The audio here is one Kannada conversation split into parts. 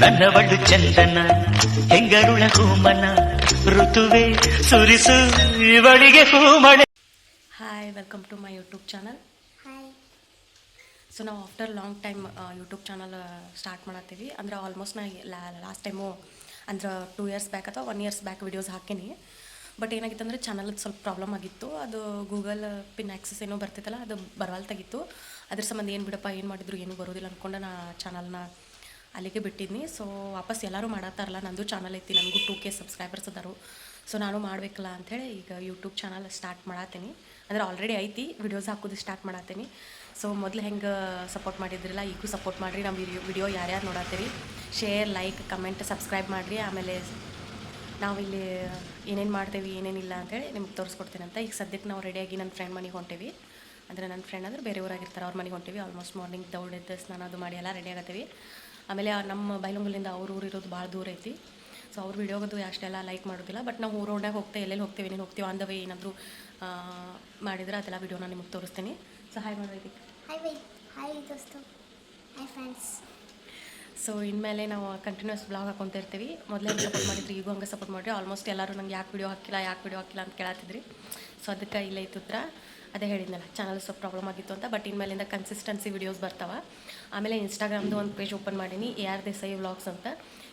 ನನ್ನವಳು ಚಂದನ ಹೆಂಗರುಳ ಹೂಮನ ಋತುವೆ ಸುರಿಸು ಇವಳಿಗೆ ಹೂಮಳೆ. Hi, welcome to my YouTube channel. Hi. So ನಾವು after long time YouTube channel start ಮಾಡತ್ತೀವಿ. ಅಂದ್ರೆ ಆಲ್ಮೋಸ್ಟ್ ನಾ ಲಾಸ್ಟ್ ಟೈಮು ಅಂದ್ರೆ 2 years ಬ್ಯಾಕ್ ಅಥವಾ 1 years ಬ್ಯಾಕ್ ವಿಡಿಯೋಸ್ ಹಾಕೀನಿ. ಬಟ್ ಏನಾಗಿತ್ತು ಅಂದರೆ ಚಾನಲ್ದು ಸ್ವಲ್ಪ ಪ್ರಾಬ್ಲಮ್ ಆಗಿತ್ತು. ಅದು ಗೂಗಲ್ ಪಿನ್ ಆ್ಯಕ್ಸಸ್ ಏನೋ ಬರ್ತಿತ್ತಲ್ಲ, ಅದು ಬರವಲ್ತಾಗಿತ್ತು. ಅದ್ರ ಸಂಬಂಧ ಏನು ಬಿಡಪ್ಪ, ಏನು ಮಾಡಿದ್ರು ಏನೂ ಬರೋದಿಲ್ಲ ಅಂದ್ಕೊಂಡು ನಾ ಚಾನಲ್ನ ಅಲ್ಲಿಗೆ ಬಿಟ್ಟಿದ್ನಿ. ಸೊ ವಾಪಸ್ ಎಲ್ಲರೂ ಮಾಡತ್ತಾರಲ್ಲ, ನಂದು ಚಾನಲ್ ಐತಿ, ನನಗೂ 2K ಸಬ್ಸ್ಕ್ರೈಬರ್ಸ್ ಅದಾರು. ಸೊ ನಾನು ಮಾಡಬೇಕಲ್ಲ ಅಂಥೇಳಿ ಈಗ ಯೂಟ್ಯೂಬ್ ಚಾನಲ್ ಸ್ಟಾರ್ಟ್ ಮಾಡತ್ತೀನಿ. ಅಂದರೆ ಆಲ್ರೆಡಿ ಐತಿ, ವಿಡಿಯೋಸ್ ಹಾಕೋದು ಸ್ಟಾರ್ಟ್ ಮಾಡತ್ತೀನಿ. ಸೊ ಮೊದಲು ಹೆಂಗೆ ಸಪೋರ್ಟ್ ಮಾಡಿದ್ರಿಲ್ಲ, ಈಗೂ ಸಪೋರ್ಟ್ ಮಾಡಿರಿ. ನಮ್ಮ ವಿಡಿಯೋ ಯಾರ್ಯಾರು ನೋಡತ್ತೀರಿ, ಶೇರ್, ಲೈಕ್, ಕಮೆಂಟ್, ಸಬ್ಸ್ಕ್ರೈಬ್ ಮಾಡಿರಿ. ಆಮೇಲೆ ನಾವಿಲ್ಲಿ ಏನೇನು ಮಾಡ್ತೇವೆ ಏನೇನಿಲ್ಲ ಅಂಥೇಳಿ ನಿಮ್ಗೆ ತೋರಿಸ್ಕೊಡ್ತೀನಿ ಅಂತ. ಈಗ ಸದ್ಯಕ್ಕೆ ನಾವು ರೆಡಿಯಾಗಿ ನನ್ನ ಫ್ರೆಂಡ್ ಮನೆಗೆ ಹೊಂಟೇವಿ. ಅಂದರೆ ನನ್ನ ಫ್ರೆಂಡ್ ಅಂದರೆ ಬೇರೆ ಊರಾಗಿರ್ತಾರೆ, ಅವ್ರ ಮನೆಗೆ ಹೊಂಟೇವಿ. ಆಲ್ಮೋಸ್ಟ್ ಮಾರ್ನಿಂಗ್ ದೌಡೆದ್ದು ಸ್ನಾನ ಅದು ಮಾಡಿ ಎಲ್ಲ ರೆಡಿ ಆಗತ್ತೀವಿ. ಆಮೇಲೆ ನಮ್ಮ ಬೈಲೊಂಗಲಿಂದ ಅವ್ರ ಊರು ಇರೋದು ಭಾಳ ದೂರ ಐತಿ. ಸೊ ಅವ್ರ ವಿಡಿಯೋಗದು ಅಷ್ಟೆಲ್ಲ ಲೈಕ್ ಮಾಡೋದಿಲ್ಲ. ಬಟ್ ನಾವು ಊರೊಳಗೆ ಹೋಗ್ತೇವೆ, ಎಲ್ಲೆಲ್ಲಿ ಹೋಗ್ತೇವೆ, ಏನೇನು ಹೋಗ್ತೀವಿ ಆನ್ ದ ವೇ ಏನಾದರೂ ಮಾಡಿದ್ರೆ ಅದೆಲ್ಲ ವಿಡಿಯೋನ ನಿಮಗೆ ತೋರಿಸ್ತೀನಿ. ಸೊ ಹಾಯ್ ಮಾಡೋದಕ್ಕೆ ಹಾಯ್ ದೋಸ್ತು, ಹಾಯ್ ಫ್ರೆಂಡ್ಸ್. ಸೊ ಇನ್ಮೇಲೆ ನಾವು ಕಂಟಿನ್ಯೂಸ್ ಬ್ಲಾಗ್ ಹಾಕೊತ ಇರ್ತೀವಿ. ಮೊದಲೇ ಸಪೋರ್ಟ್ ಮಾಡಿದ್ರಿ, ಈಗೂ ಹಂಗೆ ಸಪೋರ್ಟ್ ಮಾಡಿರಿ. ಆಲ್ಮೋಸ್ಟ್ ಎಲ್ಲರೂ ನಂಗೆ ಯಾಕೆ ವಿಡಿಯೋ ಹಾಕಿಲ್ಲ ಅಂತ ಕೇಳತ್ತಿದ್ರಿ. ಸೊ ಅದಕ್ಕೆ ಇಲ್ಲೇ ಇತ್ತು ಉತ್ತರ. ಅದೇ ಹೇಳಿದ್ನಲ್ಲ, ಚಾನಲ್ ಸ್ವಲ್ಪ ಪ್ರಾಬ್ಲಮ್ ಆಗಿತ್ತು ಅಂತ. ಬಟ್ ಇನ್ಮೇಲಿಂದ ಕನ್ಸಿಸ್ಟೆನ್ಸಿ ವಿಡಿಯೋಸ್ ಬರ್ತಾವೆ. ಆಮೇಲೆ ಇನ್ಸ್ಟಾಗ್ರಾಮ್ದು ಒಂದು ಪೇಜ್ ಓಪನ್ ಮಾಡೀನಿ, AR ದೇಸಾಯಿ ವ್ಲಾಗ್ಸ್ ಅಂತ.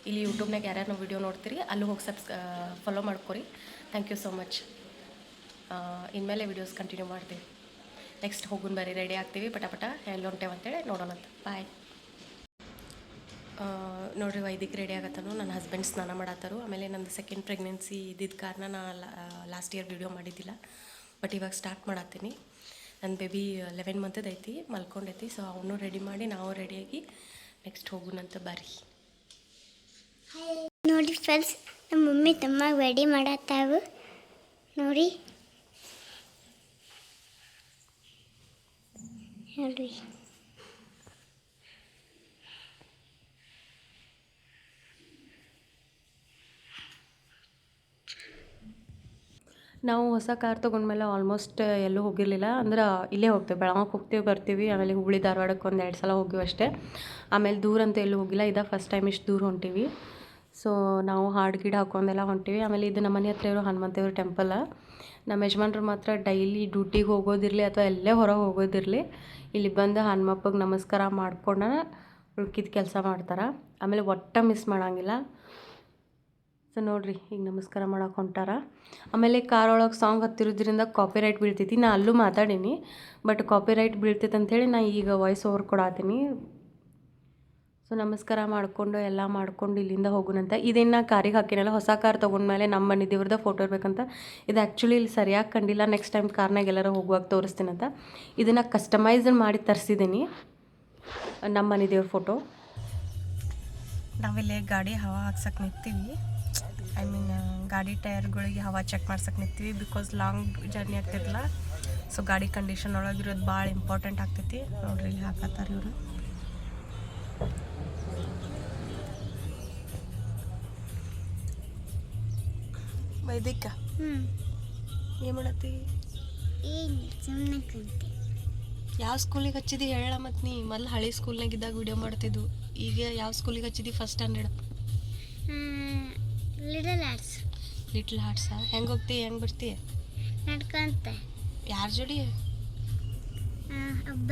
ಇಲ್ಲಿ ಯೂಟ್ಯೂಬ್ನಾಗ ಯಾರ್ಯಾರು ನಾವು ವಿಡಿಯೋ ನೋಡ್ತೀರಿ ಅಲ್ಲೂ ಹೋಗಿ ಫಾಲೋ ಮಾಡ್ಕೊರಿ. Thank you so much. ಇನ್ಮೇಲೆ ವಿಡಿಯೋಸ್ ಕಂಟಿನ್ಯೂ ಮಾಡ್ತೀವಿ. ನೆಕ್ಸ್ಟ್ ಹೋಗುನ್ ಬರ್ರಿ, ರೆಡಿ ಆಗ್ತೀವಿ ಪಟ ಎಲ್ಲಿ ಹೊಂಟೇವೆ ಅಂತೇಳಿ ನೋಡೋಣಂತ. ಬಾಯ್. ನೋಡಿರಿ, ವೈದಿಕ್ ರೆಡಿ ಆಗತ್ತನು, ನನ್ನ ಹಸ್ಬೆಂಡ್ ಸ್ನಾನ ಮಾಡತ್ತಾರು. ಆಮೇಲೆ ನಂದು ಸೆಕೆಂಡ್ ಪ್ರೆಗ್ನೆನ್ಸಿ ಇದ್ದಿದ್ದ ಕಾರಣ ನಾನು ಲಾಸ್ಟ್ ಇಯರ್ ವಿಡಿಯೋ ಮಾಡಿದ್ದಿಲ್ಲ. ಬಟ್ ಇವಾಗ ಸ್ಟಾರ್ಟ್ ಮಾಡತ್ತೀನಿ. ನನ್ನ ಬೇಬಿ 11 ಮಂತದ್ದು ಐತಿ, ಮಲ್ಕೊಂಡೈತಿ. ಸೊ ಅವನು ರೆಡಿ ಮಾಡಿ ನಾವು ರೆಡಿಯಾಗಿ ನೆಕ್ಸ್ಟ್ ಹೋಗುನಂತ ಬರ್ರಿ. ನೋಡಿ ಫ್ರೆಂಡ್ಸ್, ನಮ್ಮ ಮಮ್ಮಿ ತಮ್ಮ ರೆಡಿ ಮಾಡತ್ತಾವು ನೋಡಿ. ನೋಡಿ ನಾವು ಹೊಸ ಕಾರ್ ತೊಗೊಂಡ್ಮೇಲೆ ಆಲ್ಮೋಸ್ಟ್ ಎಲ್ಲೂ ಹೋಗಿರಲಿಲ್ಲ. ಅಂದ್ರೆ ಇಲ್ಲೇ ಹೋಗ್ತೇವೆ, ಬೆಳಗಾವಿಗೆ ಹೋಗ್ತೀವಿ ಬರ್ತೀವಿ. ಆಮೇಲೆ ಹುಬ್ಬಳ್ಳಿ ಧಾರವಾಡಕ್ಕೆ 1-2 ಸಲ ಹೋಗಿವಿ ಅಷ್ಟೇ. ಆಮೇಲೆ ದೂರ ಅಂತ ಎಲ್ಲೂ ಹೋಗಿಲ್ಲ. ಇದೇ ಫಸ್ಟ್ ಟೈಮ್ ಇಷ್ಟು ದೂರ ಹೊಂಟೀವಿ. ಸೊ ನಾವು ಹಾಡು ಗಿಡ ಹಾಕೊಂಡೆಲ್ಲ ಹೊಂಟೀವಿ. ಆಮೇಲೆ ಇದು ನಮ್ಮ ಮನೆ ಹತ್ರ ಇರೋ ಹನುಮಂತೇವ್ರ ಟೆಂಪಲ್. ನಮ್ಮ ಯಜಮಾನ್ರು ಮಾತ್ರ ಡೈಲಿ ಡ್ಯೂಟಿಗೆ ಹೋಗೋದಿರಲಿ ಅಥವಾ ಎಲ್ಲೇ ಹೊರಗೆ ಹೋಗೋದಿರಲಿ, ಇಲ್ಲಿ ಬಂದು ಹನುಮಪ್ಪಗೆ ನಮಸ್ಕಾರ ಮಾಡ್ಕೊಂಡು ಉಳ್ಕಿದ ಕೆಲಸ ಮಾಡ್ತಾರೆ. ಆಮೇಲೆ ಒಟ್ಟು ಮಿಸ್ ಮಾಡೋಂಗಿಲ್ಲ. ಸೊ ನೋಡಿರಿ, ಈಗ ನಮಸ್ಕಾರ ಮಾಡೋಕೆ ಹೊಂಟಾರ. ಆಮೇಲೆ ಕಾರೊಳಗೆ ಸಾಂಗ್ ಹತ್ತಿರೋದ್ರಿಂದ ಕಾಪಿರೈಟ್ ಬೀಳ್ತೈತಿ. ನಾ ಅಲ್ಲೂ ಮಾತಾಡೀನಿ, ಬಟ್ ಕಾಪಿರೈಟ್ ಬೀಳ್ತೈತೆ ಅಂಥೇಳಿ ನಾ ಈಗ ವಾಯ್ಸ್ ಓವರ್ ಕೊಡತ್ತೀನಿ. ಸೊ ನಮಸ್ಕಾರ ಮಾಡಿಕೊಂಡು ಎಲ್ಲ ಮಾಡ್ಕೊಂಡು ಇಲ್ಲಿಂದ ಹೋಗೋಣಂತ. ಇದೇನು ಕಾರಿಗೆ ಹಾಕಿನಲ್ಲ, ಹೊಸ ಕಾರ್ ತೊಗೊಂಡ್ಮೇಲೆ ನಮ್ಮ ಮನೆ ದೇವ್ರದ್ದು ಫೋಟೋ ಇರಬೇಕಂತ. ಇದು ಆ್ಯಕ್ಚುಲಿ ಇಲ್ಲಿ ಸರಿಯಾಗಿ ಕಂಡಿಲ್ಲ. ನೆಕ್ಸ್ಟ್ ಟೈಮ್ ಕಾರ್ನಾಗ ಎಲ್ಲರೂ ಹೋಗುವಾಗ ತೋರಿಸ್ತೀನಂತ ಇದನ್ನು ಕಸ್ಟಮೈಸ್ ಮಾಡಿ ತರಿಸಿದ್ದೀನಿ, ನಮ್ಮ ಮನೆ ದೇವ್ರ ಫೋಟೋ. ನಾವಿಲ್ಲೇ ಗಾಡಿ ಹವಾ ಹಾಕ್ಸಕ್ಕೆ ನಿಂತೀವಿ. ಗಾಡಿ ಟೈರ್ಗಳಿಗೆ ಹವಾ ಚೆಕ್ ಮಾಡ್ಸಕ್ಕೆ ನಿಂತೀವಿ. ಬಿಕಾಸ್ ಲಾಂಗ್ ಜರ್ನಿ ಆಗ್ತಿರಲ್ಲ. ಸೊ ಗಾಡಿ ಕಂಡೀಷನ್ ಒಳಗಿರೋದು ಭಾಳ ಇಂಪಾರ್ಟೆಂಟ್ ಆಗ್ತೈತಿ. ನೋಡ್ರಿ, ಇಲ್ಲಿ ಹಾಕತ್ತಾರೆ ಇವರು. ವೈದಿಕ ಏನು ಮಾಡತ್ತಿ? ಸುಮ್ಮನೆ ಕುಂತೆ. ಯಾವ ಸ್ಕೂಲಿಗೆ ಹಚ್ಚಿದಿ ಹೇಳ? ಮತ್ತು ನೀ ಮೊದಲು ಹಳೆ ಸ್ಕೂಲ್ನಾಗಿದ್ದಾಗ ವಿಡಿಯೋ ಮಾಡ್ತಿದ್ದು, ಈಗ ಯಾವ ಸ್ಕೂಲಿಗೆ ಹಚ್ಚಿದಿ? ಫಸ್ಟ್ ಸ್ಟ್ಯಾಂಡರ್ಡ್ ಲಿಟಲ್ ಹಾರ್ಟ್ಸಾ? ಹೆಂಗೆ ಹೋಗ್ತಿ, ಹೆಂಗೆ ಬರ್ತಿ? ನಡ್ಕೊಂತ. ಯಾರ ಜೋಡಿ? ಹಬ್ಬ.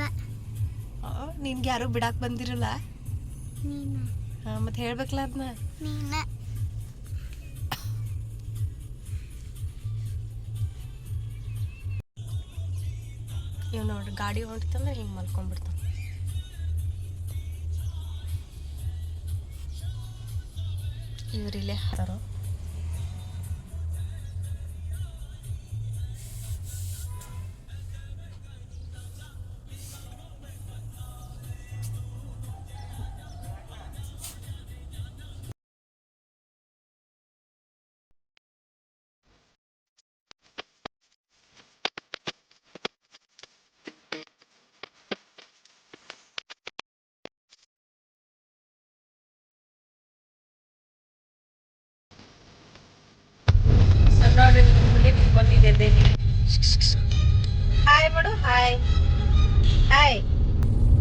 ನಿನ್ಗೆ ಯಾರು ಬಿಡಾಕ್ ಬಂದಿರಲ್ಲ? ನೀನು ಮತ್ತೆ ಹೇಳ್ಬೇಕಲ್ಲ ಅದನ್ನ. ನೀನು ಇವ್ ನೋಡ್ರಿ, ಗಾಡಿ ಹೊಂಟಿತ್ತಂದ್ರೆ ಹಿಂಗೆ ಮಲ್ಕೊಂಡ್ಬಿಡ್ತಾನೆ. ಇವರಿಲ್ಲೇ ಹಾರೋ. ಹಾಯ್ ಮಾಡು, ಹಾಯ್ ಹಾಯ್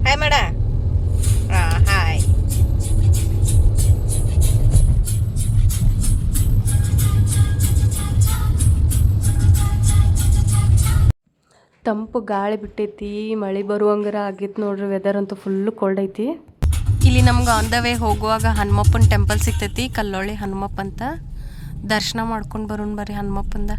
ಹಾಯ್ ಮಾಡ. ಹಾಯ್. ತಂಪು ಗಾಳಿ ಬಿಟ್ಟೈತಿ, ಮಳೆ ಬರುವಂಗಾರ ಆಗೈತಿ ನೋಡ್ರಿ. ವೆದರ್ ಅಂತೂ ಫುಲ್ಲು ಕೋಲ್ಡ್ ಐತಿ. ಇಲ್ಲಿ ನಮ್ಗೆ ಆನ್ ದ ವೇ ಹೋಗುವಾಗ ಹನುಮಪ್ಪನ ಟೆಂಪಲ್ ಸಿಗ್ತೈತಿ, ಕಲ್ಲೊಳ್ಳಿ ಹನುಮಪ್ಪ ಅಂತ. ದರ್ಶನ ಮಾಡ್ಕೊಂಡು ಬರೋಣ ಬರ್ರಿ ಹನುಮಪ್ಪಂದ.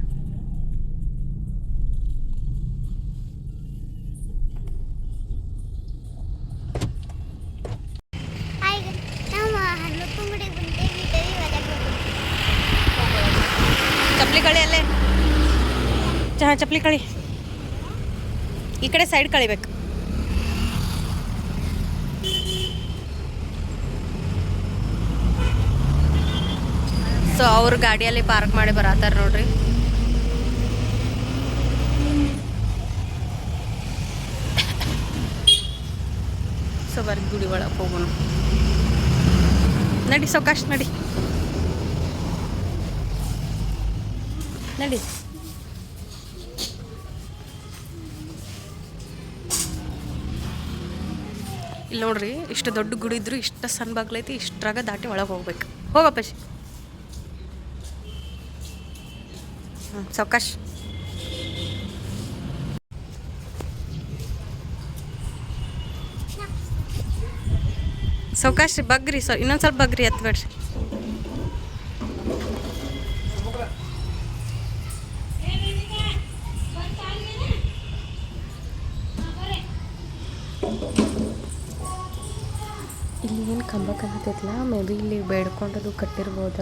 ಚಪ್ಪಲಿ ಕಳಿ ಅಲ್ಲೇ, ಚಪ್ಪಲಿ ಕಳಿ ಈ ಕಡೆ ಸೈಡ್ ಕಳಿಬೇಕು. ಸೊ ಅವ್ರ ಗಾಡಿಯಲ್ಲಿ ಪಾರ್ಕ್ ಮಾಡಿ ಬರತ್ತಾರ ನೋಡ್ರಿ. ಸೊ ಬರ್ರಿ ಗುಡಿ ಒಳಗೆ ಹೋಗೋಣ. ನಡಿ ಸೌಕಾಶ್ ನಡಿ ನಡಿ. ಇಲ್ಲಿ ನೋಡ್ರಿ, ಇಷ್ಟು ದೊಡ್ಡ ಗುಡಿ ಇದ್ರು ಇಷ್ಟ ಸಣ್ಣ ಬಾಗ್ಲೈತಿ, ಇಷ್ಟ್ರಾಗ ದಾಟಿ ಒಳಗೆ ಹೋಗ್ಬೇಕು. ಹೋಗಪ್ಪ ಸೌಕಾಶ್. ಸೌಕಾಶ್ ಬಗ್ರಿ, ಇನ್ನೊಂದು ಸ್ವಲ್ಪ ಬಗ್ರಿ, ಎತ್ತಬೇಡ್ರಿ. ಇಲ್ಲಿ ಏನು ಕಂಬ ಕಾಣತೈತಲ್ಲ, ಮೇ ಬಿ ಇಲ್ಲಿ ಬೇಡ್ಕೊಂಡದು ಕಟ್ಟಿರ್ಬೋದ.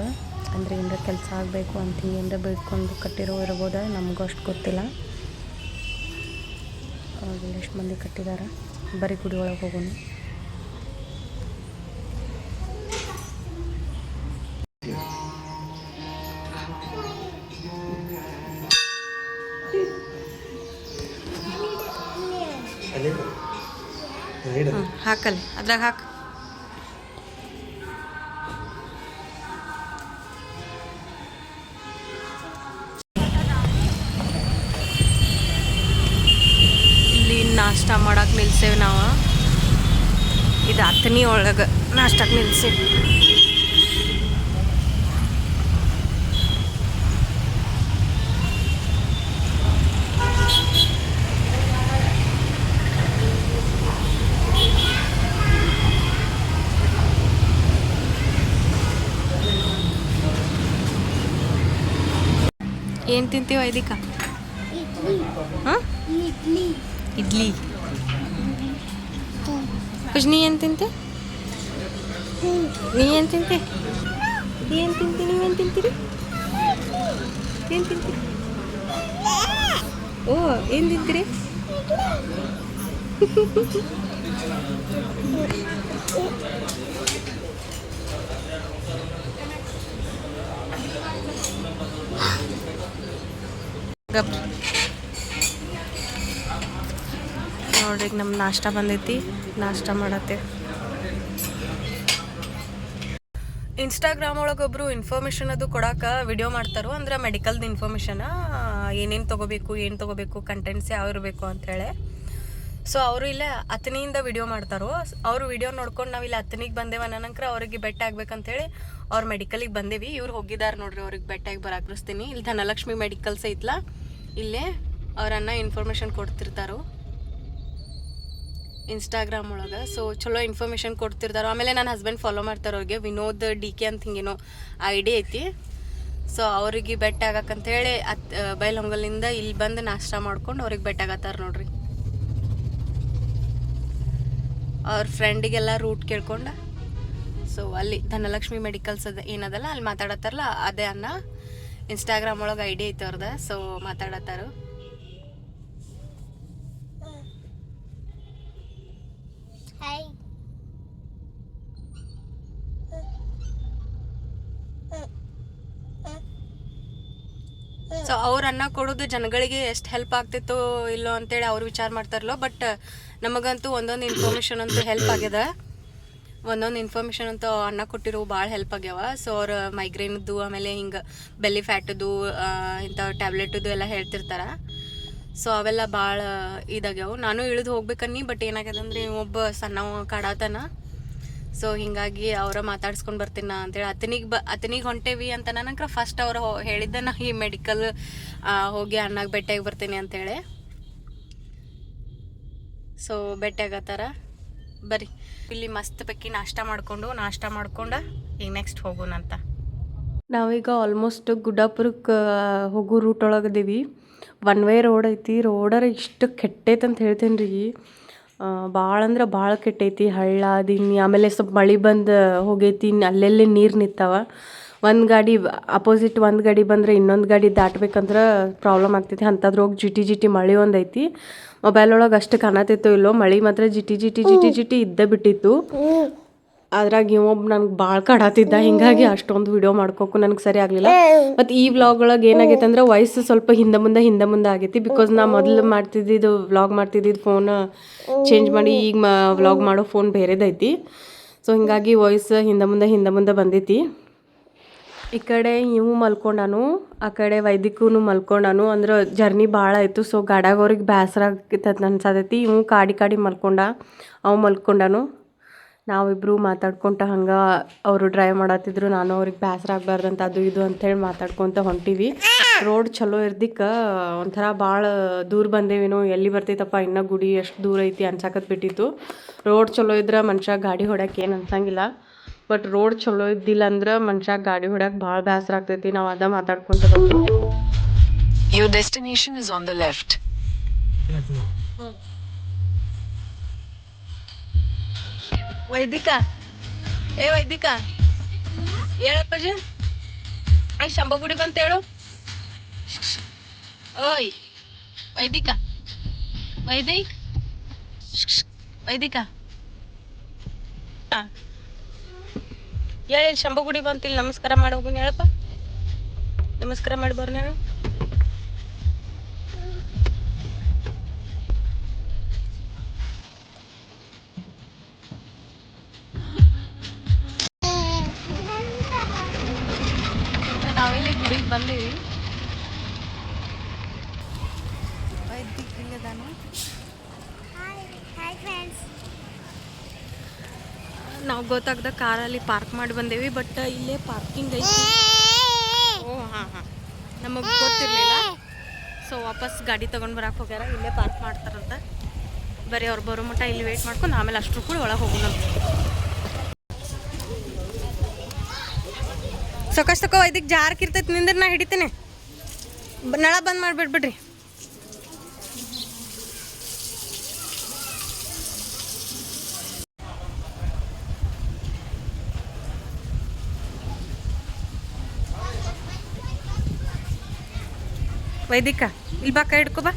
ಅಂದರೆ ಏನಾರ ಕೆಲಸ ಆಗಬೇಕು ಅಂತ ಏನಾರ ಬೇಡ್ಕೊಂಡು ಕಟ್ಟಿರೋ ಇರ್ಬೋದ, ನಮಗೂ ಅಷ್ಟು ಗೊತ್ತಿಲ್ಲ. ಎಷ್ಟು ಮಂದಿ ಕಟ್ಟಿದಾರ. ಬರೀ ಗುಡಿ ಒಳಗೆ ಹೋಗೋಣ. ಹಾಕಲ್ಲಿ ಅದ್ರಾಗ ಹಾಕ. ಇಲ್ಲಿ ನಾಷ್ಟ ಮಾಡಕ್ಕೆ ನಿಲ್ಸೇವೆ ನಾವು. ಇದು ಅಥಣಿ ಒಳಗೆ ನಾಷ್ಟಕ್ಕೆ ನಿಲ್ಸೇವೆ. ಏನು ತಿಂತೀವ ಇದಕ್ಕೆ? ಹಾಂ, ಇಡ್ಲಿ. ನೀ ಏನು ತಿಂತೆ? ನೀ ಏನು ತಿಂತೆ? ಏನು ತಿಂತಿ? ನೀವೇನು ತಿಂತೀರಿ? ಏನು ತಿಂತೀರಿ? ಓ, ಏನು ತಿಂತೀರಿ? ನೋಡ್ರಿ, ನಮ್ಮ ನಾಷ್ಟ ಬಂದೈತಿ, ನಾಷ್ಟ ಮಾಡತ್ತೇವೆ. ಇನ್ಸ್ಟಾಗ್ರಾಮ್ ಒಳಗೆ ಒಬ್ಬರು ಇನ್ಫಾರ್ಮೇಷನ್ ಅದು ಕೊಡೋಕೆ ವಿಡಿಯೋ ಮಾಡ್ತಾರೋ, ಅಂದ್ರೆ ಮೆಡಿಕಲ್ದು ಇನ್ಫಾರ್ಮೇಷನ್, ಏನೇನು ತೊಗೋಬೇಕು ಕಂಟೆಂಟ್ಸ್ ಯಾವ ಇರಬೇಕು ಅಂಥೇಳಿ. ಸೊ ಅವರು ಇಲ್ಲೇ ಅಥಣಿಯಿಂದ ವಿಡಿಯೋ ಮಾಡ್ತಾರೋ. ಅವರು ವಿಡಿಯೋ ನೋಡ್ಕೊಂಡು ನಾವು ಇಲ್ಲಿ ಅಥಣಿಗೆ ಬಂದೇವ ಅನ್ನಂಕ್ರೆ ಅವ್ರಿಗೆ ಬೆಟ್ಟ ಆಗ್ಬೇಕಂತೇಳಿ ಅವ್ರು ಮೆಡಿಕಲಿಗೆ ಬಂದೇವಿ. ಇವ್ರು ಹೋಗಿದ್ದಾರೆ ನೋಡ್ರಿ, ಅವ್ರಿಗೆ ಬೆಟ್ಟಾಗಿ ಬರಾಕಿಸ್ತೀನಿ. ಇಲ್ಲಿ ಧನಲಕ್ಷ್ಮಿ ಮೆಡಿಕಲ್ಸ್ ಐತ್ಲಾ, ಇಲ್ಲೇ ಅವರನ್ನ ಇನ್ಫಾರ್ಮೇಷನ್ ಕೊಡ್ತಿರ್ತಾರೋ ಇನ್ಸ್ಟಾಗ್ರಾಮ್ ಒಳಗೆ. ಸೊ ಚಲೋ ಇನ್ಫಾರ್ಮೇಷನ್ ಕೊಡ್ತಿರ್ತಾರೋ. ಆಮೇಲೆ ನನ್ನ ಹಸ್ಬೆಂಡ್ ಫಾಲೋ ಮಾಡ್ತಾರೆ ಅವ್ರಿಗೆ, ವಿನೋದ್ DK ಅಂತ ಹಿಂಗೇನೋ ಐಡಿ ಐತಿ. ಸೊ ಅವ್ರಿಗೆ ಬೆಟ್ಟ ಆಗಕ್ಕಂತೇಳಿ ಬೈಲಹೊಂಗಲಿಂದ ಇಲ್ಲಿ ಬಂದು ನಾಷ್ಟ ಮಾಡ್ಕೊಂಡು ಅವ್ರಿಗೆ ಬೆಟ್ಟ ಆಗತ್ತಾರ ನೋಡ್ರಿ. ಅವ್ರ ಫ್ರೆಂಡಿಗೆಲ್ಲ ರೂಟ್ ಕೇಳ್ಕೊಂಡು ಸೊ ಅಲ್ಲಿ ಧನಲಕ್ಷ್ಮಿ ಮೆಡಿಕಲ್ಸ್ ಏನದಲ್ಲ ಅಲ್ಲಿ ಮಾತಾಡತ್ತಾರಲ್ಲ, ಅದೇ ಅನ್ನ ಇನ್ಸ್ಟಾಗ್ರಾಮ್ ಒಳಗೆ ಐಡಿ ಐತೆ ಅವ್ರದ. ಸೊ ಮಾತಾಡತ್ತಾರು. ಸೊ ಅವ್ರು ಅನ್ನ ಕೊಡೋದು ಜನಗಳಿಗೆ ಎಷ್ಟು ಹೆಲ್ಪ್ ಆಗ್ತಿತ್ತೋ ಇಲ್ಲೋ ಅಂತೇಳಿ ಅವ್ರು ವಿಚಾರ ಮಾಡ್ತಾರಲ್ಲೋ. ಬಟ್ ನಮಗಂತೂ ಒಂದೊಂದು ಇನ್ಫಾರ್ಮೇಷನ್ ಅಂತೂ ಹೆಲ್ಪ್ ಆಗ್ಯದ. ಒಂದೊಂದು ಇನ್ಫಾರ್ಮೇಷನ್ ಅಂತೂ ಅನ್ನ ಕೊಟ್ಟಿರೋ ಭಾಳ ಹೆಲ್ಪ್ ಆಗ್ಯಾವ. ಸೊ ಅವ್ರ ಮೈಗ್ರೇನ್ದು, ಆಮೇಲೆ ಹಿಂಗೆ ಬೆಲ್ಲಿ ಫ್ಯಾಟದು, ಇಂಥ ಟ್ಯಾಬ್ಲೆಟದು ಎಲ್ಲ ಹೇಳ್ತಿರ್ತಾರೆ. ಸೊ ಅವೆಲ್ಲ ಭಾಳ ಇದಾಗ್ಯಾವ. ನಾನು ಇಳಿದು ಹೋಗ್ಬೇಕನ್ನಿ, ಬಟ್ ಏನಾಗ್ಯದಂದ್ರೆ ಒಬ್ಬ ಸಣ್ಣವ ಕಾಡಾತನ. ಸೊ ಹೀಗಾಗಿ ಅವರ ಮಾತಾಡ್ಸ್ಕೊಂಡು ಬರ್ತೀನಿ ಅಂತೇಳಿ ಅಥಣಿಗೆ ಹೊಂಟೇವಿ ಅಂತ ನನಗೆ ಫಸ್ಟ್ ಅವ್ರು ಹೇಳಿದ್ದೆ, ನಾ ಈ ಮೆಡಿಕಲ್ ಹೋಗಿ ಅನ್ನಾಗ ಭೇಟಿಯಾಗಿ ಬರ್ತೀನಿ ಅಂತೇಳಿ. ಸೊ ಭೇಟಿ ಆಗತ್ತಾರ. ಬರ್ರಿ ಇಲ್ಲಿ ಮಸ್ತ್ ಪೈಕಿ ನಾಷ್ಟ ಮಾಡ್ಕೊಂಡು ಈಗ ನೆಕ್ಸ್ಟ್ ಹೋಗೋಣಂತ. ನಾವೀಗ ಆಲ್ಮೋಸ್ಟ್ ಗುಡ್ಡಾಪುರಕ್ಕೆ ಹೋಗೋ ರೂಟ್ ಒಳಗದೀವಿ. ಒನ್ ವೇ ರೋಡ್ ಐತಿ. ರೋಡರ ಇಷ್ಟು ಕೆಟ್ಟೈತೆ ಅಂತ ಹೇಳ್ತೀನಿ ರೀ. ಭಾಳ ಅಂದ್ರೆ ಭಾಳ ಕೆಟ್ಟೈತಿ. ಹಳ್ಳ ದಿನ್ನಿ, ಆಮೇಲೆ ಸ್ವಲ್ಪ ಮಳೆ ಬಂದು ಹೋಗೈತಿ. ಅಲ್ಲೆಲ್ಲಿ ನೀರು ನಿಂತಾವ. ಒಂದು ಗಾಡಿ ಅಪೋಸಿಟ್ ಒಂದು ಗಾಡಿ ಬಂದರೆ ಇನ್ನೊಂದು ಗಾಡಿ ದಾಟ್ಬೇಕಂದ್ರೆ ಪ್ರಾಬ್ಲಮ್ ಆಗ್ತೈತಿ. ಅಂಥದ್ರೋಗಿ ಜಿಟಿ ಮಳೆ ಒಂದೈತಿ. ಮೊಬೈಲ್ ಒಳಗೆ ಅಷ್ಟು ಕಾಣತಿತ್ತು ಇಲ್ಲೋ, ಮಳೆ ಮಾತ್ರ ಜಿಟಿ ಇದ್ದೇ ಬಿಟ್ಟಿತ್ತು. ಅದ್ರಾಗ ಇವೊಬ್ಬ ನನಗೆ ಭಾಳ ಕಾಡತ್ತಿದ್ದ. ಹಿಂಗಾಗಿ ಅಷ್ಟೊಂದು ವಿಡಿಯೋ ಮಾಡ್ಕೋಕು ನನಗೆ ಸರಿ ಆಗಲಿಲ್ಲ. ಮತ್ತು ಈ ವ್ಲಾಗ್ ಒಳಗೆ ಏನಾಗೈತೆ ಅಂದ್ರೆ ವಾಯ್ಸ್ ಸ್ವಲ್ಪ ಹಿಂದೆ ಮುಂದೆ ಆಗೈತಿ. ಬಿಕಾಸ್ ನಾ ಮೊದಲು ವ್ಲಾಗ್ ಮಾಡ್ತಿದ್ದಿದ್ದು ಫೋನ್ ಚೇಂಜ್ ಮಾಡಿ ಈಗ ವ್ಲಾಗ್ ಮಾಡೋ ಫೋನ್ ಬೇರೆದೈತಿ. ಸೊ ಹಿಂಗಾಗಿ ವಾಯ್ಸ್ ಹಿಂದೆ ಮುಂದೆ ಬಂದೈತಿ. ಈ ಕಡೆ ಇವು ಮಲ್ಕೊಂಡಾನು, ಆ ಕಡೆ ವೈದಿಕೂ ಮಲ್ಕೊಂಡಾನು. ಅಂದ್ರೆ ಜರ್ನಿ ಭಾಳ ಆಯಿತು. ಸೊ ಗಾಡ್ಯಾಗ ಬೇಸರ ಆಗ್ತೈತೆ ಅನ್ಸತೈತಿ. ಇವು ಕಾಡಿ ಅವು ಮಲ್ಕೊಂಡಾನು. ನಾವಿಬ್ಬರು ಮಾತಾಡ್ಕೊತ ಹಂಗೆ ಅವರು ಡ್ರೈವ್ ಮಾಡತ್ತಿದ್ರು. ನಾನು ಅವ್ರಿಗೆ ಬೇಸರ ಆಗ್ಬಾರ್ದಂತ ಅದು ಇದು ಅಂಥೇಳಿ ಮಾತಾಡ್ಕೊತ ಹೊಂಟೀವಿ. ರೋಡ್ ಚಲೋ ಇರ್ದಿಕ್ಕೆ ಒಂಥರ ಭಾಳ ದೂರ ಬಂದೇವೇನೋ, ಎಲ್ಲಿ ಬರ್ತೈತಪ್ಪ ಇನ್ನೂ ಗುಡಿ ಎಷ್ಟು ದೂರ ಐತಿ ಬಿಟ್ಟಿತ್ತು. ರೋಡ್ ಚಲೋ ಇದ್ರೆ ಮನುಷ್ಯ ಗಾಡಿ ಹೊಡ್ಯಕ್ಕೆ ಏನು ಅನ್ಸಂಗಿಲ್ಲ. ಬಟ್ ರೋಡ್ ಚಲೋ ಇದ್ದಿಲ್ಲ ಅಂದ್ರೆ ಮನುಷ್ಯ ಗಾಡಿ ಹೊಡ್ಯಕ್ಕೆ ಭಾಳ ಬೇಸರ ಆಗ್ತೈತಿ. ನಾವು ಅದ ಮಾತಾಡ್ಕೊಂತ Your destination is on the left. ವೈದಿಕಾ ಹೇಳಪ್ಪ ಶಂಭ ಗುಡಿ ಬಂತ ಹೇಳು. ಓಯ್ ವೈದಿಕಾ ಹೇಳಿ ಶಂಭ ಗುಡಿ ಬಂತಿಲ್ಲ. ನಮಸ್ಕಾರ ಮಾಡಿ ಹೋಗುನ್ ಹೇಳಪ್ಪ. ನಮಸ್ಕಾರ ಮಾಡಿ ಬರ್ನ ಹೇಳು. ನಾವಿಲ್ಲಿ ಗುಡಿಗೆ ಬಂದೀವಿ. ನಾವು ಗೊತ್ತಾಗ್ದ ಕಾರಲ್ಲಿ ಪಾರ್ಕ್ ಮಾಡಿ ಬಂದೇವಿ. ಬಟ್ ಇಲ್ಲೇ ಪಾರ್ಕಿಂಗ್ ಐತಿ. ಓ ಹಾಂ ನಮಗೆ ಗೊತ್ತಿರಲಿಲ್ಲ. ಸೊ ವಾಪಸ್ ಗಾಡಿ ತೊಗೊಂಡು ಬರಕ್ಕೆ ಹೋಗ್ಯಾರ. ಇಲ್ಲೇ ಪಾರ್ಕ್ ಮಾಡ್ತಾರಂತ. ಬರೀ ಅವ್ರು ಬರೋ ಮಟ್ಟ ಇಲ್ಲಿ ವೇಟ್ ಮಾಡ್ಕೊಂಡು ಆಮೇಲೆ ಅಷ್ಟರು ಕೂಡ ಒಳಗೆ ಹೋಗೋಣ. ಸೊಕಸ್ ತಗೋ. ಇದಕ್ಕೆ ಜಾರ್ಕಿರ್ತೈತಿ ನಿಂದ್ರೆ ನಾ ಹಿಡಿತೇನೆ. ನಳ ಬಂದ್ ಮಾಡಿಬಿಡ್ಬಿಡ್ರಿ. ವೈದಿಕ ಇಲ್ಲಿ ಬಾ, ಕೈ ಹಿಡ್ಕೊ ಬಾ.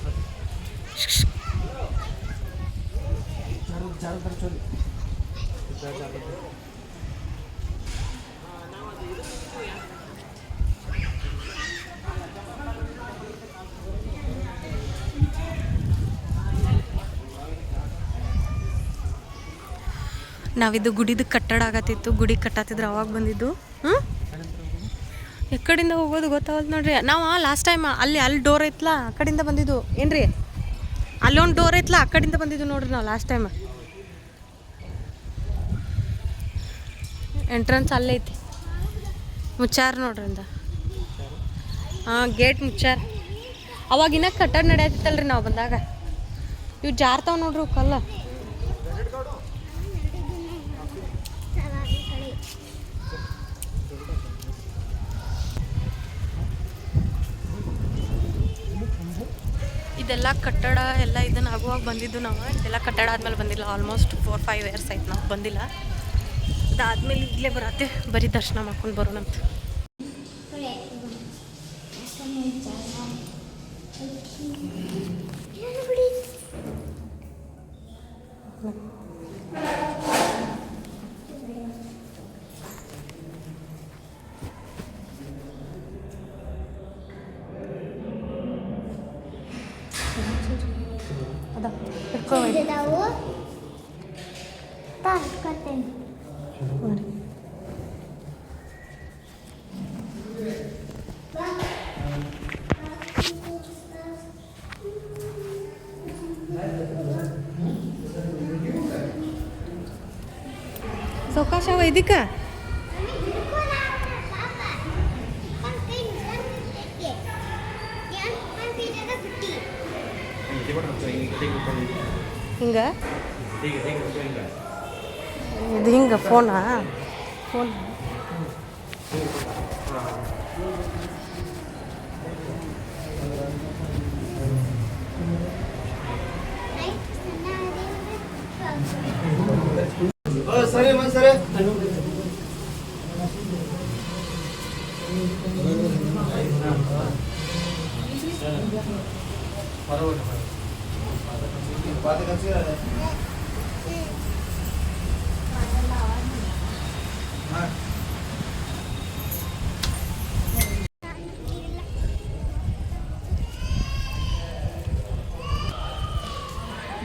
ನಾವಿದು ಗುಡಿದು ಕಟ್ಟಡ ಆಗತ್ತಿತ್ತು. ಗುಡಿ ಕಟ್ಟತ್ತಿದ್ರು ಅವಾಗ ಬಂದಿದ್ದು. ಎಕ್ಕಡಿಂದ ಹೋಗೋದು ಗೊತ್ತಾಗಲ್ಲ ನೋಡ್ರಿ. ನಾವು ಲಾಸ್ಟ್ ಟೈಮ್ ಅಲ್ಲಿ ಡೋರ್ ಐತ್ಲ ಆ ಕಡೆಯಿಂದ ಬಂದಿದ್ದು ಏನ್ರಿ. ಅಲ್ಲೊಂದು ಡೋರ್ ಐತ್ಲ ಆ ಕಡೆಯಿಂದ ಬಂದಿದ್ದು ನೋಡ್ರಿ ನಾವು ಲಾಸ್ಟ್ ಟೈಮ್. ಎಂಟ್ರೆನ್ಸ್ ಅಲ್ಲೈತಿ. ಮುಚ್ಚಾರ ನೋಡ್ರಿ ಅಂದ. ಗೇಟ್ ಮುಚ್ಚಾರ. ಅವಾಗಿನ್ನ ಕಟ್ಟಡ ನಡೆಯತ್ತಿತ್ತಲ್ರಿ ನಾವು ಬಂದಾಗ. ಇವು ಜಾರ್ತಾವ ನೋಡ್ರಿ ಕಲ್ಲ. ಇದೆಲ್ಲ ಕಟ್ಟಡ ಎಲ್ಲ ಇದನ್ನು ಆಗುವಾಗ ಬಂದಿದ್ದು ನಾವು. ಇದೆಲ್ಲ ಕಟ್ಟಡ ಆದಮೇಲೆ ಬಂದಿಲ್ಲ. ಆಲ್ಮೋಸ್ಟ್ 4-5 ಇಯರ್ಸ್ ಆಯ್ತು ನಾವು ಬಂದಿಲ್ಲ. ಅದಾದಮೇಲೆ ಇಲ್ಲೇ ಬರತ್ತೆ. ಬರೀ ದರ್ಶನ ಮಾಡ್ಕೊಂಡು ಬರೋಣಂತ. ಸೌಕಾಶ ವೈದಿಕ ಹಿಂಗೆ ಇದು ಹಿಂಗೆ ಫೋನಾ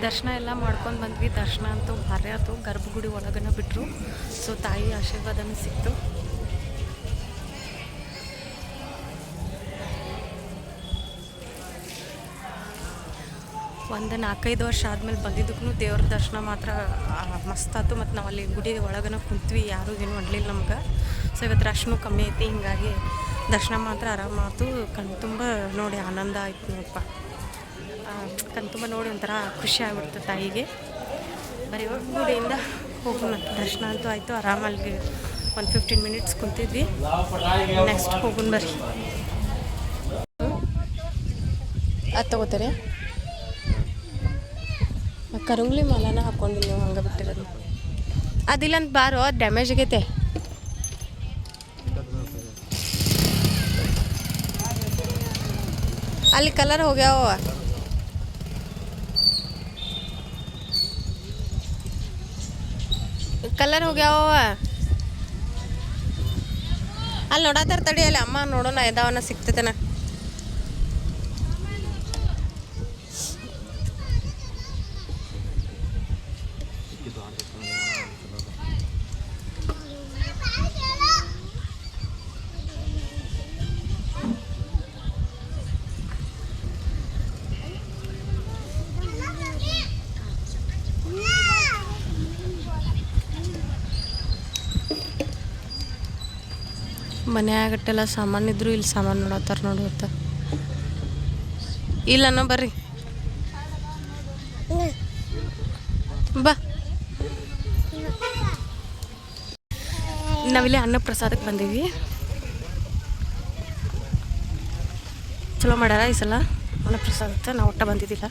ದರ್ಶನ ಎಲ್ಲ ಮಾಡ್ಕೊಂಡು ಬಂದ್ವಿ. ದರ್ಶನ ಅಂತೂ ಭಾರಿ ಆಯ್ತು. ಗರ್ಭಗುಡಿ ಒಳಗನ ಬಿಟ್ಟರು. ಸೊ ತಾಯಿ ಆಶೀರ್ವಾದನೂ ಸಿಕ್ತು. ಒಂದು 4-5 ವರ್ಷ ಆದಮೇಲೆ ಬಂದಿದ್ದಕ್ಕೂ ದೇವ್ರ ದರ್ಶನ ಮಾತ್ರ ಮಸ್ತ್ ಆಯ್ತು. ಮತ್ತು ನಾವು ಅಲ್ಲಿ ಗುಡಿ ಒಳಗನ ಕುಂತ್ವಿ, ಯಾರೂ ಏನು ಮಾಡಲಿಲ್ಲ ನಮ್ಗೆ. ಸೊ ಇವತ್ತು ರಶ್ನೂ ಕಮ್ಮಿ ಐತಿ, ಹೀಗಾಗಿ ದರ್ಶನ ಮಾತ್ರ ಆರಾಮಾಯ್ತು. ಕಣ್ತುಂಬ ನೋಡಿ ಆನಂದ ಆಯ್ತು ನೋಡಪ್ಪ. ಕಣ್ತುಂಬ ನೋಡಿ ಒಂಥರ ಖುಷಿ ಆಗ್ಬಿಡ್ತು ತಾಯಿಗೆ. ಬರೀ ಗುಡಿಯಿಂದ ಹೋಗೋಣ. ದರ್ಶನ ಅಂತೂ ಆಯಿತು. ಆರಾಮಲ್ಲಿ ಒಂದು 15 ಮಿನಿಟ್ಸ್ ಕುಂತಿದ್ವಿ. ನೆಕ್ಸ್ಟ್ ಹೋಗೋಣ ಬರ್ರಿ. ಅದು ತಗೋತಾರೆ. ಕರುಂಗ್ಲಿ ಮಾಲಾನ ಹಾಕ್ಕೊಂಡು ನೀವು ಹಂಗೆ ಬಿಟ್ಟಿರೋದು ಅದಿಲ್ಲ ಅಂತ ಬಾರೋ, ಅದು ಡ್ಯಾಮೇಜ್ ಆಗೈತೆ. ಅಲ್ಲಿ ಕಲರ್ ಹೋಗ್ಯಾವ. ಕಲರ್ ಹೋಗ್ಯಾವ ಅಲ್ಲಿ ನೋಡತ್ತಾರ. ತಡಿ ಅಲ್ಲಿ ಅಮ್ಮ ನೋಡೋಣ ಎದಾವನ್ನ ಸಿಗ್ತೈತೆನ. ಮನ್ಯಾಗಟ್ಟೆಲ್ಲ ಸಾಮಾನು ಇದ್ರು ಇಲ್ಲಿ ಸಾಮಾನು ನೋಡತ್ತಾರ ನೋಡುತ್ತ. ಇಲ್ಲನೋ ಬರ್ರಿ ಬಾ. ನಾವಿಲ್ಲಿ ಅನ್ನ ಪ್ರಸಾದಕ್ಕೆ ಬಂದೀವಿ. ಚಲೋ ಮಾಡ್ಯಾರ ಈ ಸಲ ಅನ್ನ ಪ್ರಸಾದಕ್ಕೆ. ನಾವು ಒಟ್ಟ ಬಂದಿದ್ದಿಲ್ಲ.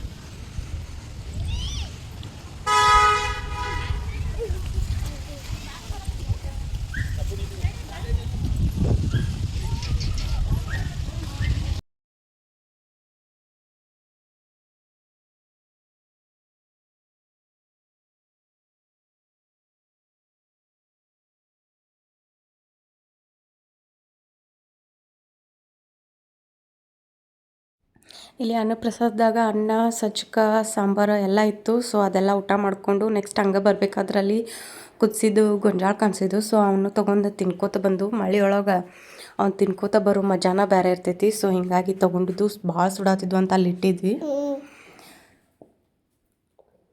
ಇಲ್ಲಿ ಅನ್ನಪ್ರಸಾದದಾಗ ಅನ್ನ, ಸಜ್ಕ, ಸಾಂಬಾರು ಎಲ್ಲ ಇತ್ತು. ಸೊ ಅದೆಲ್ಲ ಊಟ ಮಾಡಿಕೊಂಡು ನೆಕ್ಸ್ಟ್ ಹಂಗೆ ಬರಬೇಕಾದ್ರಲ್ಲಿ ಕುದಿಸಿದ್ದು ಗೊಂಜಾಳ ಕಾಣಿಸಿದ್ದು. ಸೊ ಅವನು ತೊಗೊಂಡು ತಿನ್ಕೋತ ಬಂದು ಮಳೆಯೊಳಗೆ ಅವ್ನು ತಿನ್ಕೋತ ಬರೋ ಮಜಾನ ಬೇರೆ ಇರ್ತೈತಿ. ಸೊ ಹೀಗಾಗಿ ತೊಗೊಂಡಿದ್ದು ಭಾಳ ಸುಡಾತಿದ್ವು ಅಂತ ಅಲ್ಲಿ ಇಟ್ಟಿದ್ವಿ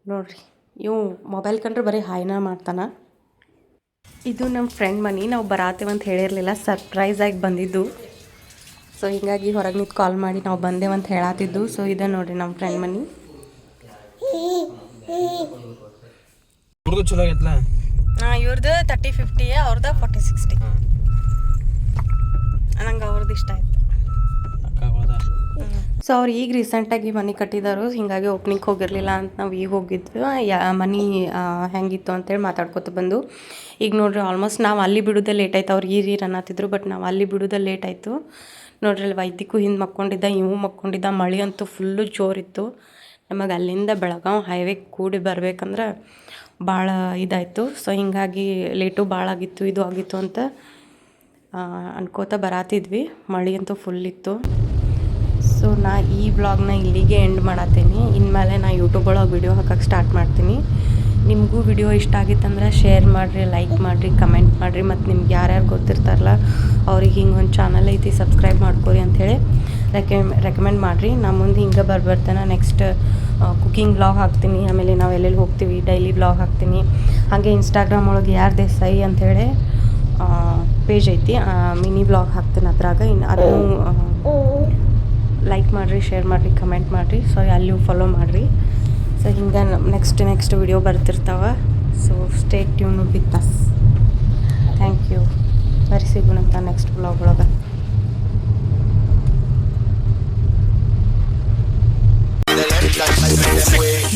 ನೋಡ್ರಿ. ಇವು ಮೊಬೈಲ್ ಕಂಡ್ರೆ ಬರೀ ಹಾಯ್ನ ಮಾಡ್ತಾನೆ. ಇದು ನಮ್ಮ ಫ್ರೆಂಡ್ ಮನೆ. ನಾವು ಬರಾತೇವಂತ ಹೇಳಿರಲಿಲ್ಲ, ಸರ್ಪ್ರೈಸಾಗಿ ಬಂದಿದ್ದು. ಸೊ ಹೀಗಾಗಿ ಹೊರಗೆ ನಿಂತು ಕಾಲ್ ಮಾಡಿ ನಾವು ಬಂದೇವಂತ ಹೇಳತ್ತಿದ್ದು. ಸೊ ಇದೆ ನೋಡ್ರಿ ನಮ್ಮ ಫ್ರೆಂಡ್ ಮನಿ. ಇವ್ರದ್ದು 30-50, ಅವ್ರದ್ದು 40-60. ನಂಗೆ ಅವ್ರದ್ದು ಇಷ್ಟ ಆಯ್ತು. ಸೊ ಅವ್ರು ಈಗ ರೀಸೆಂಟಾಗಿ ಮನೆ ಕಟ್ಟಿದಾರು, ಹೀಗಾಗಿ ಓಪನಿಂಗ್ ಹೋಗಿರಲಿಲ್ಲ ಅಂತ ನಾವು ಈಗ ಹೋಗಿದ್ವಿ. ಮನೆ ಹೆಂಗಿತ್ತು ಅಂತೇಳಿ ಮಾತಾಡ್ಕೊತ ಬಂದು ಈಗ ನೋಡ್ರಿ ಆಲ್ಮೋಸ್ಟ್ ನಾವು ಅಲ್ಲಿ ಬಿಡೋದೇ ಲೇಟ್ ಆಯ್ತು. ಅವ್ರು ಈ ಅನ್ನತ್ತಿದ್ರು, ಬಟ್ ನಾವು ಅಲ್ಲಿ ಬಿಡೋದೇ ಲೇಟ್ ಆಯಿತು ನೋಡ್ರಿ. ಅಲ್ಲಿ ವೈದ್ಯಕ್ಕೂ ಹಿಂದೆ ಮಕ್ಕೊಂಡಿದ್ದ, ಇವು ಮಕ್ಕೊಂಡಿದ್ದ. ಮಳೆ ಅಂತೂ ಫುಲ್ಲು ಜೋರಿತ್ತು. ನಮಗೆ ಅಲ್ಲಿಂದ ಬೆಳಗಾವಿ ಹೈವೇ ಕೂಡಿ ಬರ್ಬೇಕಂದ್ರೆ ಭಾಳ ಇದಾಯಿತು. ಸೊ ಹೀಗಾಗಿ ಲೇಟು ಭಾಳ ಆಗಿತ್ತು, ಇದು ಆಗಿತ್ತು ಅಂತ ಅನ್ಕೋತ ಬರಾತಿದ್ವಿ. ಮಳೆ ಅಂತೂ ಫುಲ್ ಇತ್ತು. ಸೊ ನಾ ಈ ವ್ಲಾಗ್ನ ಇಲ್ಲಿಗೆ ಎಂಡ್ ಮಾಡತ್ತೀನಿ. ಇನ್ಮೇಲೆ ನಾ ಯೂಟ್ಯೂಬ್ ಒಳಗೆ ವಿಡಿಯೋ ಹಾಕಕ್ಕೆ ಸ್ಟಾರ್ಟ್ ಮಾಡ್ತೀನಿ. ನಿಮಗೂ ವಿಡಿಯೋ ಇಷ್ಟ ಆಗಿತ್ತಂದ್ರೆ ಶೇರ್ ಮಾಡಿರಿ, ಲೈಕ್ ಮಾಡಿರಿ, ಕಮೆಂಟ್ ಮಾಡಿರಿ. ಮತ್ತು ನಿಮ್ಗೆ ಯಾರ್ಯಾರು ಗೊತ್ತಿರ್ತಾರಲ್ಲ ಅವ್ರಿಗೆ ಹಿಂಗೆ ಒಂದು ಚಾನಲ್ ಐತಿ ಸಬ್ಸ್ಕ್ರೈಬ್ ಮಾಡ್ಕೊರಿ ಅಂಥೇಳಿ ರೆಕಮೆಂಡ್ ಮಾಡಿರಿ. ನಾ ಮುಂದೆ ಹಿಂಗೆ ಬರ್ತೇನೆ. ನೆಕ್ಸ್ಟ್ ಕುಕಿಂಗ್ ವ್ಲಾಗ್ ಹಾಕ್ತೀನಿ. ಆಮೇಲೆ ನಾವು ಎಲ್ಲೆಲ್ಲಿ ಹೋಗ್ತೀವಿ ಡೈಲಿ ವ್ಲಾಗ್ ಹಾಕ್ತೀನಿ. ಹಾಗೆ ಇನ್ಸ್ಟಾಗ್ರಾಮ್ ಒಳಗೆ ಯಾರು ದೇಸಾಯಿ ಅಂಥೇಳಿ ಪೇಜ್ ಐತಿ, ಮಿನಿ ವ್ಲಾಗ್ ಹಾಕ್ತೀನಿ ಅದ್ರಾಗ. ಇನ್ನು ಅದನ್ನು ಲೈಕ್ ಮಾಡಿರಿ, ಶೇರ್ ಮಾಡಿರಿ, ಕಮೆಂಟ್ ಮಾಡಿರಿ. ಸೊ ಅಲ್ಲಿಯೂ ಫಾಲೋ ಮಾಡಿರಿ. ಸೊ ಹಿಂಗೆ ನೆಕ್ಸ್ಟ್ ವಿಡಿಯೋ ಬರ್ತಿರ್ತಾವೆ. So stay tune with us. Thank you. ಬರೀ ಸಿಗೋಣಂತ ನೆಕ್ಸ್ಟ್ ಬ್ಲಾಗ್ ಒಳಗೆ.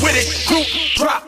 With it, group drop.